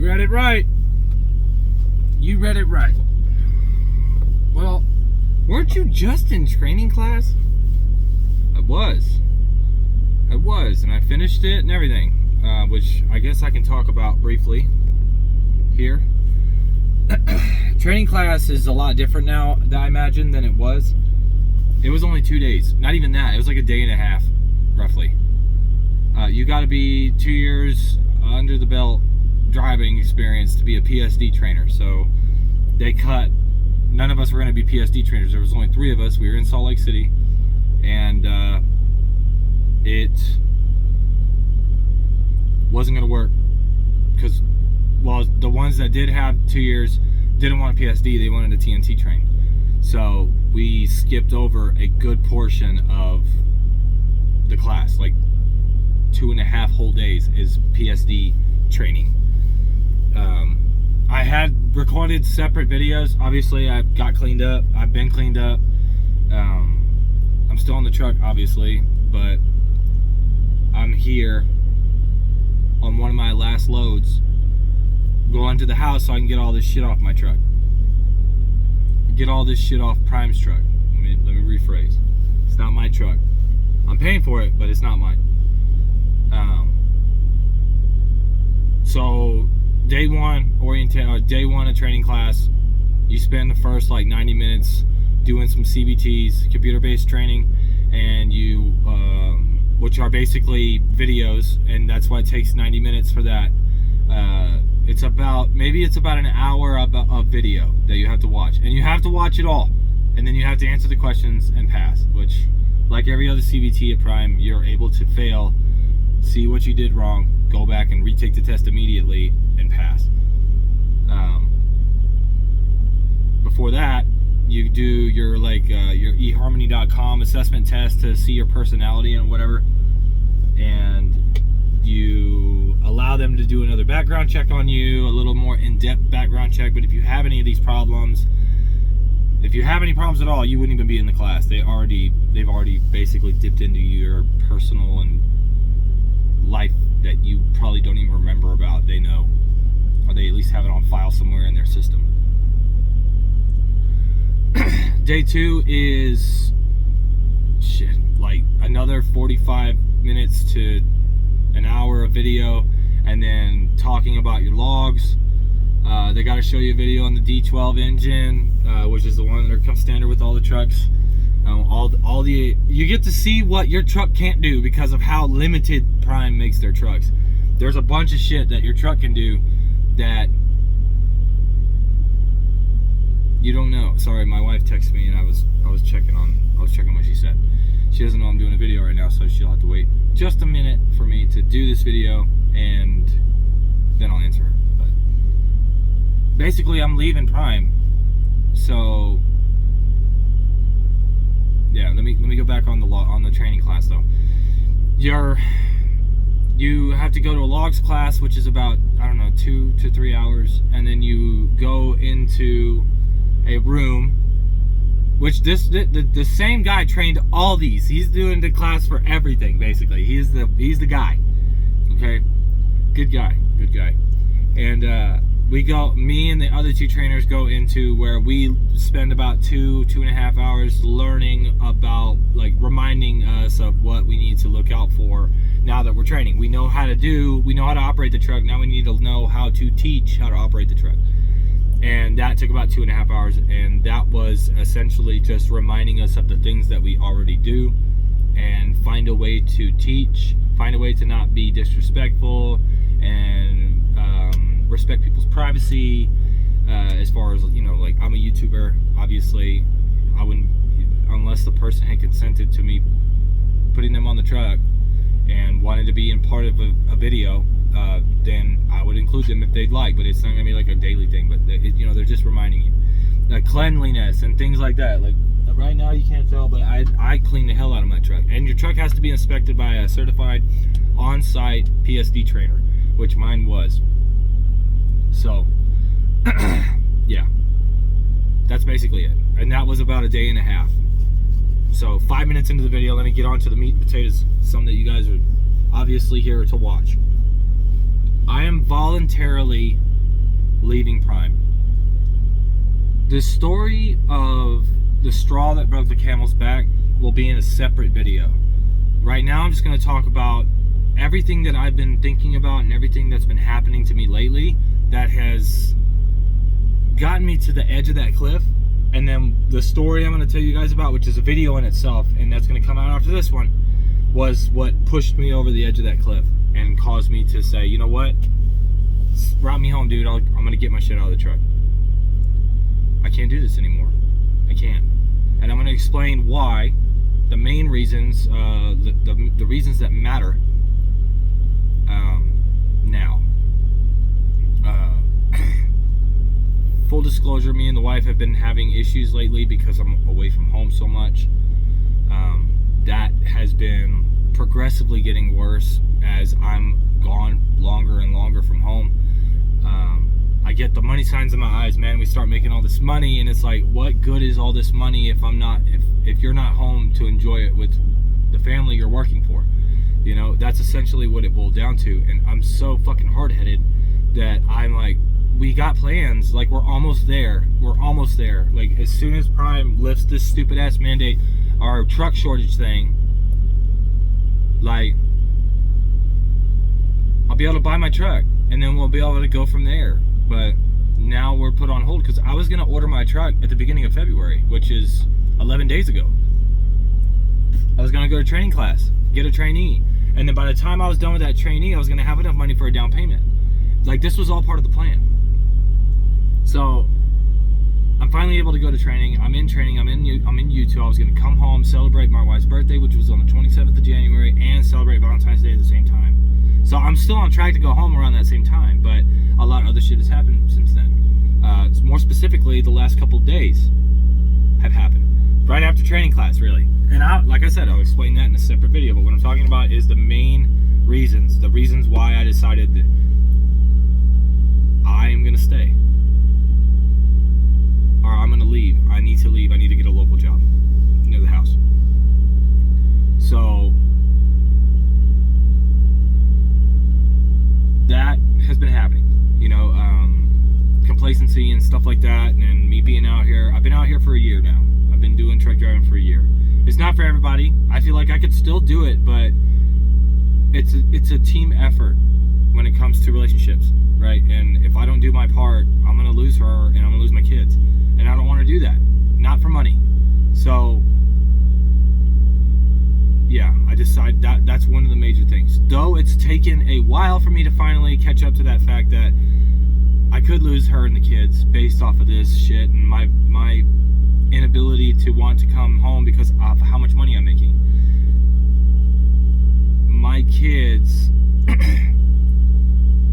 read it right. You read it right. Well, weren't you just in training class? I was, and I finished it and everything, which I guess I can talk about briefly here. Training class is a lot different now, I imagine, than it was. It was only 2 days. Not even that. It was like a day and a half, roughly. You got to be 2 years under the belt driving experience to be a PSD trainer. So they cut. None of us were going to be PSD trainers. There was only 3 of us. We were in Salt Lake City, and it wasn't going to work because, well, the ones that did have 2 years didn't want a PSD. They wanted a TNT train. So we skipped over a good portion of the class. Like 2.5 whole days is PSD training. I had recorded separate videos. Obviously, I got cleaned up. I've been cleaned up. I'm still on the truck, obviously, but I'm here on one of my last loads, going to the house so I can get all this shit off my truck. Get all this shit off Prime's truck. Let me rephrase. It's not my truck. I'm paying for it, but it's not mine. So day one of training class, you spend the first like 90 minutes doing some CBTs, computer-based training, and you which are basically videos, and that's why it takes 90 minutes for that. It's about an hour of video that you have to watch, and you have to watch it all, and then you have to answer the questions and pass, which, like every other CBT at Prime, you're able to fail, see what you did wrong, go back and retake the test immediately and pass. Before that, you do your eharmony.com assessment test to see your personality and whatever, and you allow them to do another background check on you, a little more in-depth background check. But if you have any of these problems, if you have any problems at all, you wouldn't even be in the class. They've already basically dipped into your personal and life that you probably don't even remember about. They know, or they at least have it on file somewhere in their system. Day 2 is like another 45 minutes to an hour of video, and then talking about your logs. They got to show you a video on the D12 engine, which is the one that comes standard with all the trucks. You get to see what your truck can't do because of how limited Prime makes their trucks. There's a bunch of shit that your truck can do that you don't know. Sorry, my wife texted me and I was checking what she said. She doesn't know I'm doing a video right now, so she'll have to wait just a minute for me to do this video, and then I'll answer her. But basically, I'm leaving Prime, so yeah. Let me go back on the training class though. You have to go to a logs class, which is about, I don't know, 2 to 3 hours, and then you go into a room, which the same guy trained all these. He's doing the class for everything, basically. He's the guy. Okay, good guy. And me and the other 2 trainers go into where we spend about 2.5 hours learning about, like, reminding us of what we need to look out for now that we're training. We know how to operate the truck. Now we need to know how to teach how to operate the truck. And that took about 2.5 hours, and that was essentially just reminding us of the things that we already do, and find a way to teach, find a way to not be disrespectful, and respect people's privacy. As far as, like, I'm a YouTuber, obviously I wouldn't, unless the person had consented to me putting them on the truck and wanted to be in part of a video, then I would include them if they'd like, but it's not gonna be like a daily thing. But they're just reminding you, like cleanliness and things like that. Like right now you can't tell, but I clean the hell out of my truck, and your truck has to be inspected by a certified on-site PSD trainer, which mine was. So yeah, that's basically it, and that was about a day and a half. So 5 minutes into the video, let me get on to the meat and potatoes, something that you guys are obviously here to watch. I am voluntarily leaving Prime. The story of the straw that broke the camel's back will be in a separate video. Right now I'm just going to talk about everything that I've been thinking about and everything that's been happening to me lately that has gotten me to the edge of that cliff. And then the story I'm going to tell you guys about, which is a video in itself, and that's going to come out after this one, was what pushed me over the edge of that cliff and caused me to say, you know what, route me home, dude. I'm going to get my shit out of the truck. I can't do this anymore. I can't. And I'm going to explain why, the main reasons, the reasons that matter now. Full disclosure, me and the wife have been having issues lately because I'm away from home so much. That has been progressively getting worse as I'm gone longer and longer from home. I get the money signs in my eyes, man. We start making all this money, and it's like, what good is all this money if I'm not, if you're not home to enjoy it with the family you're working for? You know, that's essentially what it boiled down to. And I'm so fucking hard-headed that I'm like, we got plans, like we're almost there. We're almost there. Like as soon as Prime lifts this stupid ass mandate, our truck shortage thing, like I'll be able to buy my truck and then we'll be able to go from there. But now we're put on hold because I was gonna order my truck at the beginning of February, which is 11 days ago. I was gonna go to training class, get a trainee, and then by the time I was done with that trainee, I was gonna have enough money for a down payment. Like this was all part of the plan. So I'm finally able to go to training. I'm in training. I'm in U2. I was going to come home, celebrate my wife's birthday, which was on the 27th of January, and celebrate Valentine's Day at the same time. So I'm still on track to go home around that same time, but a lot of other shit has happened since then. More specifically, the last couple of days have happened right after training class, really. And like I said, I'll explain that in a separate video. But what I'm talking about is the main reasons, the reasons why I decided that I am going to stay. Or I'm going to leave. I need to leave. I need to get a local job near the house. So that has been happening. You know, complacency and stuff like that, and me being out here. I've been out here for a year now. I've been doing truck driving for a year. It's not for everybody. I feel like I could still do it, but it's a team effort when it comes to relationships, right? And if I don't do my part, I'm gonna lose her and I'm gonna lose my kids, and I don't want to do that, not for money. So yeah, I decided that's one of the major things. Though it's taken a while for me to finally catch up to that fact that I could lose her and the kids based off of this shit and my inability to want to come home because of how much money I'm making. My kids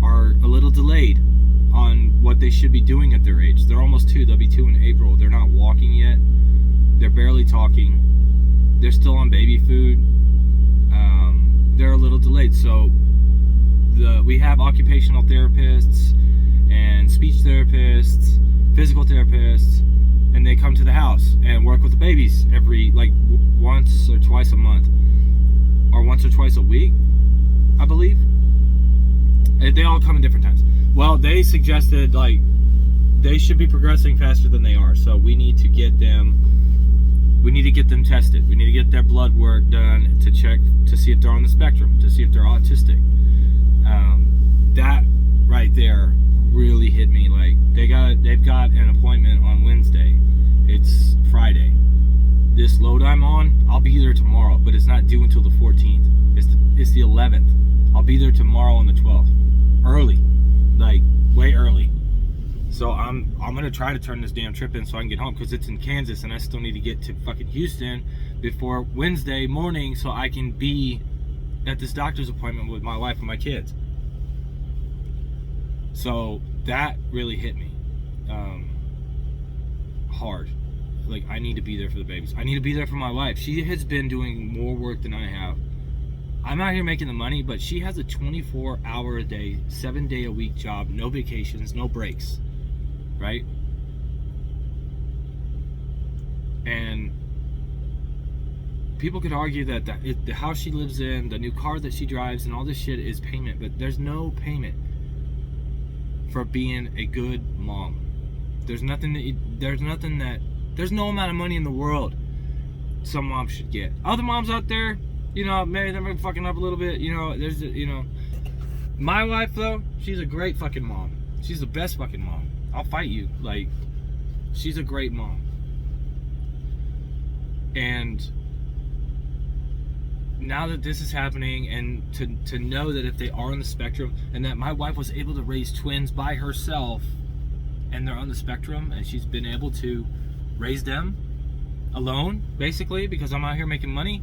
are a little delayed on what they should be doing at their age. They're almost 2. They'll be 2 in April. They're not walking yet. They're barely talking. They're still on baby food. They're a little delayed. So we have occupational therapists and speech therapists, physical therapists, and they come to the house and work with the babies every, like, once or twice a month, or once or twice a week, I believe. They all come in different times. Well, they suggested, like, they should be progressing faster than they are, so we need to get them tested. We need to get their blood work done to check to see if they're on the spectrum, to see if they're autistic. That right there really hit me. Like, they've got an appointment on Wednesday. It's Friday. This load I'm on, I'll be there tomorrow, but it's not due until the 14th. It's the 11th. I'll be there tomorrow on the 12th. Early, like way early. So I'm gonna try to turn this damn trip in so I can get home, because it's in Kansas and I still need to get to fucking Houston before Wednesday morning so I can be at this doctor's appointment with my wife and my kids. So that really hit me hard. Like, I need to be there for the babies. I need to be there for my wife. She has been doing more work than I have. I'm out here making the money, but she has a 24-hour a day, 7-day-a-week job, no vacations, no breaks, right? And people could argue that the house she lives in, the new car that she drives, and all this shit is payment, but there's no payment. for being a good mom. There's no amount of money in the world some moms should get. Other moms out there, maybe they're fucking up a little bit. My wife though, she's a great fucking mom. She's the best fucking mom. I'll fight you. Like, she's a great mom. And now that this is happening, and to know that if they are on the spectrum, and that my wife was able to raise twins by herself, and they're on the spectrum, and she's been able to raise them alone, basically, because I'm out here making money,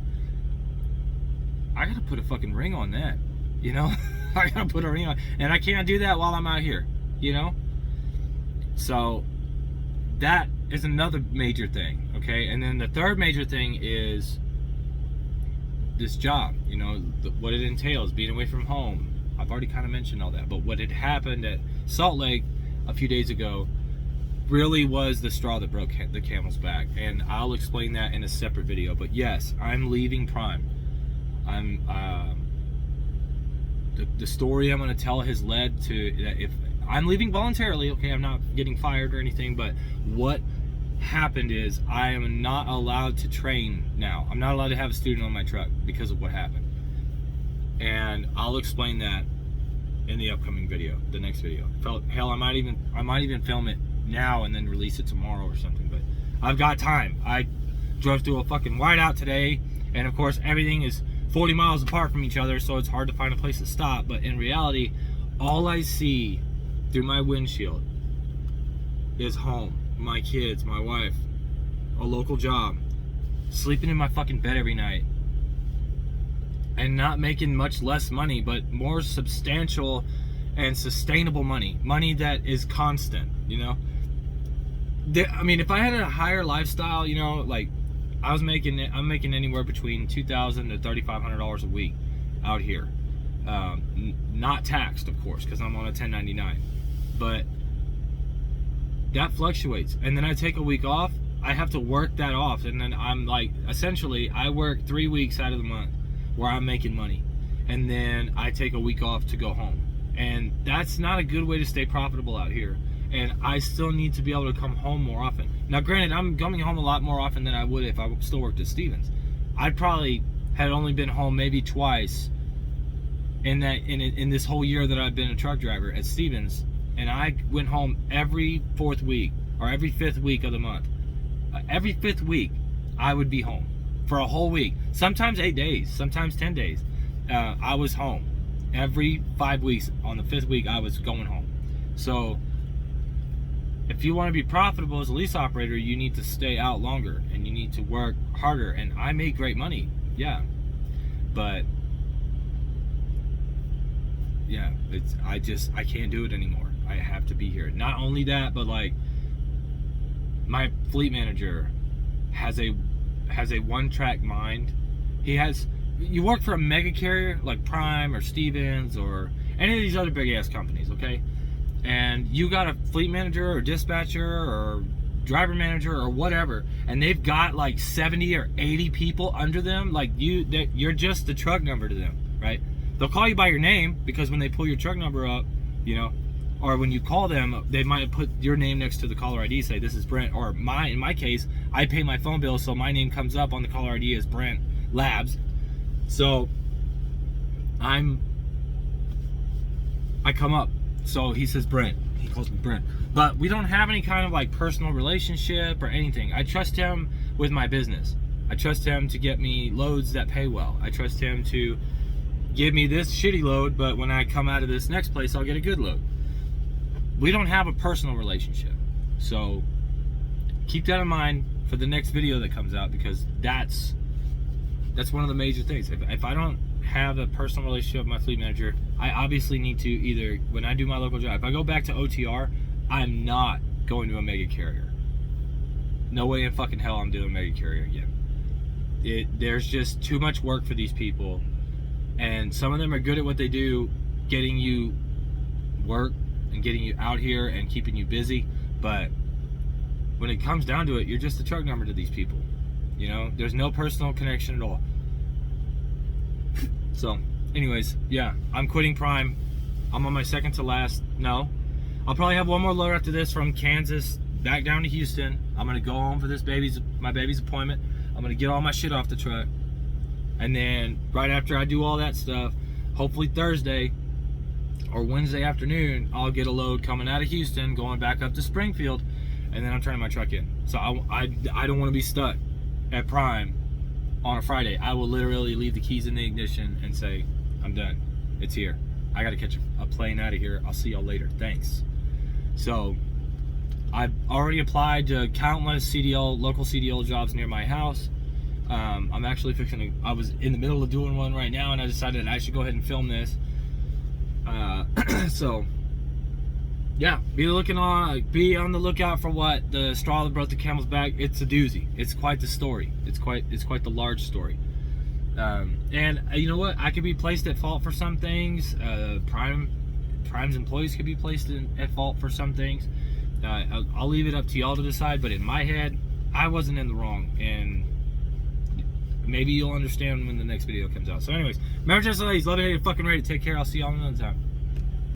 I gotta put a fucking ring on that, I gotta put a ring on, and I can't do that while I'm out here, So that is another major thing, okay? And then the third major thing is this job, what it entails, being away from home. I've already kind of mentioned all that, but what had happened at Salt Lake a few days ago really was the straw that broke the camel's back, and I'll explain that in a separate video. But yes, I'm leaving Prime. The story I'm going to tell has led to that. If I'm leaving voluntarily, okay, I'm not getting fired or anything, but what happened is I am not allowed to train now. I'm not allowed to have a student on my truck because of what happened, and I'll explain that in the upcoming video, the next video. Hell, I might even film it now and then release it tomorrow or something, but I've got time. I drove through a fucking whiteout today, and of course everything is 40 miles apart from each other, so it's hard to find a place to stop. But in reality, all I see through my windshield is home, my kids, my wife, a local job, sleeping in my fucking bed every night, and not making much less money, but more substantial and sustainable money that is constant. I mean, if I had a higher lifestyle, like I'm making anywhere between $2,000 to $3,500 a week out here, not taxed, of course, because I'm on a 1099, but that fluctuates. And then I take a week off, I have to work that off, and then I'm like, essentially I work 3 weeks out of the month where I'm making money, and then I take a week off to go home. And that's not a good way to stay profitable out here. And I still need to be able to come home more often. Now granted, I'm coming home a lot more often than I would if I still worked at Stevens. I probably had only been home maybe twice in this whole year that I've been a truck driver at Stevens, and I went home every 4th week or every 5th week of the month. Every 5th week I would be home for a whole week, sometimes 8 days, sometimes 10 days. I was home every 5 weeks. On the 5th week I was going home. So if you want to be profitable as a lease operator, you need to stay out longer and you need to work harder. And I make great money, yeah, but yeah, I can't do it anymore. I have to be here. Not only that, but like my fleet manager has a one-track mind. You work for a mega carrier like Prime or Stevens or any of these other big ass companies, okay? And you got a fleet manager or dispatcher or driver manager or whatever, and they've got like 70 or 80 people under them. Like you're just the truck number to them, right? They'll call you by your name because when they pull your truck number up, or when you call them, they might put your name next to the caller ID, say this is Brent, or in my case, I pay my phone bill, so my name comes up on the caller ID as Brent Labs. So I come up, so he says Brent, he calls me Brent, but we don't have any kind of like personal relationship or anything. I trust him with my business. I trust him to get me loads that pay well. I trust him to give me this shitty load, but when I come out of this next place, I'll get a good load. We don't have a personal relationship. So keep that in mind for the next video that comes out, because that's one of the major things. If I don't have a personal relationship with my fleet manager, I obviously need to either, when I do my local job, if I go back to OTR, I'm not going to a mega carrier. No way in fucking hell I'm doing a mega carrier again. There's just too much work for these people, and some of them are good at what they do, getting you work and getting you out here and keeping you busy, but when it comes down to it, you're just a truck number to these people. There's no personal connection at all. So anyways, yeah, I'm quitting Prime. I'm on my second to last, no, I'll probably have one more load after this from Kansas back down to Houston. I'm gonna go home for my baby's appointment. I'm gonna get all my shit off the truck, and then right after I do all that stuff, hopefully Thursday or Wednesday afternoon, I'll get a load coming out of Houston, going back up to Springfield, and then I'm turning my truck in. So I don't want to be stuck at Prime on a Friday. I will literally leave the keys in the ignition and say, I'm done. It's here. I got to catch a plane out of here. I'll see y'all later. Thanks. So I've already applied to countless local CDL jobs near my house. I'm actually I was in the middle of doing one right now, and I decided I should go ahead and film this. So yeah, be on the lookout for what the straw that broke the camel's back. It's a doozy. It's quite the story. It's quite the large story. And you know what? I could be placed at fault for some things. Prime's employees could be placed at fault for some things. I'll leave it up to y'all to decide. But in my head, I wasn't in the wrong, and maybe you'll understand when the next video comes out. So anyways, remember, just ladies, love it, hate it, fucking ready to take care. I'll see y'all another time.